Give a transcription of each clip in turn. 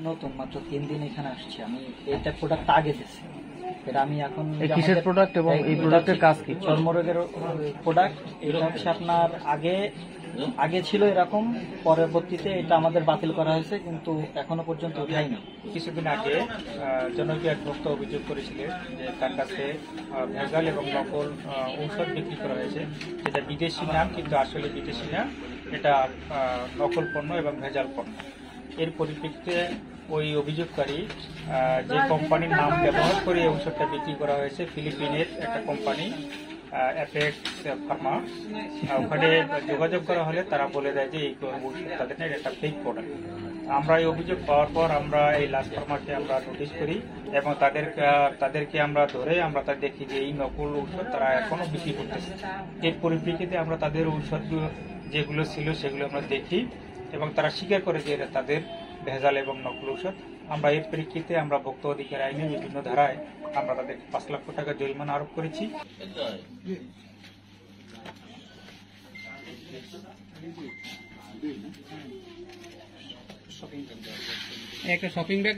নতুন মাত্র 3 দিন এখানে আসছি আমি। এটা প্রোডাক্ট আগে দিচ্ছি, এটা আমি এখন কিসের প্রোডাক্ট এবং এই প্রোডাক্টের কাজ কি? চর্মরোগের প্রোডাক্ট। এটা হচ্ছে আপনার আগে ছিল এরকম, পরবর্তীতে এটা আমাদের বাতিল করা হয়েছে, কিন্তু এখনো পর্যন্ত উঠায়নি। কিছুদিন আগে জনপ্রিয় এক ভক্ত অভিযোগ করেছিলেন যে তার কাছে ভেজাল এবং নকল ঔষধ বিক্রি করা হয়েছে, যেটা বিদেশি নাম কিন্তু আসলে বিদেশি না, এটা নকল পণ্য এবং ভেজাল পণ্য। এর পরিপ্রেক্ষিতে ওই অভিযোগকারী যে কোম্পানির নাম ব্যবহার করে ঔষধটা বিক্রি করা হয়েছে, ফিলিপিনের একটা কোম্পানি অ্যাপেক্স ফার্মা, ওখানে যোগাযোগ করা হলে তারা বলে দেয় যে এই ঔষধ তাদের না, এটা ফেক প্রোডাক্ট। আমরা এই অভিযোগ পাওয়ার পর আমরা এই লাস্ট ফার্মাকে আমরা নোটিশ করি এবং তাদেরকে আমরা ধরে আমরা তা দেখি যে এই নকল ঔষধ তারা এখনো বিক্রি করতেছে। এর পরিপ্রেক্ষিতে আমরা তাদের ঔষধ যেগুলো ছিল সেগুলো আমরা দেখি এবং তারা স্বীকার করে যে এটা তাদের ভেজাল এবং নকল ঔষধ। আমরা এর প্রেক্ষিতে আমরা ভোক্তা অধিকার আইনে বিভিন্ন ধারায় আমরা তাদের 5 লক্ষ টাকা জরিমানা আরোপ করেছি। একটা শপিং ব্যাগ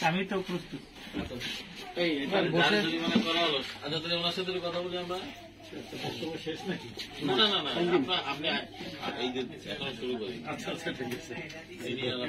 আমি তো প্রস্তুত। কথা বলি আমরা শেষ নাকি? না না না না, আপনি এই যে এখন শুরু করি। আচ্ছা আচ্ছা ঠিক আছে। এই জায়গা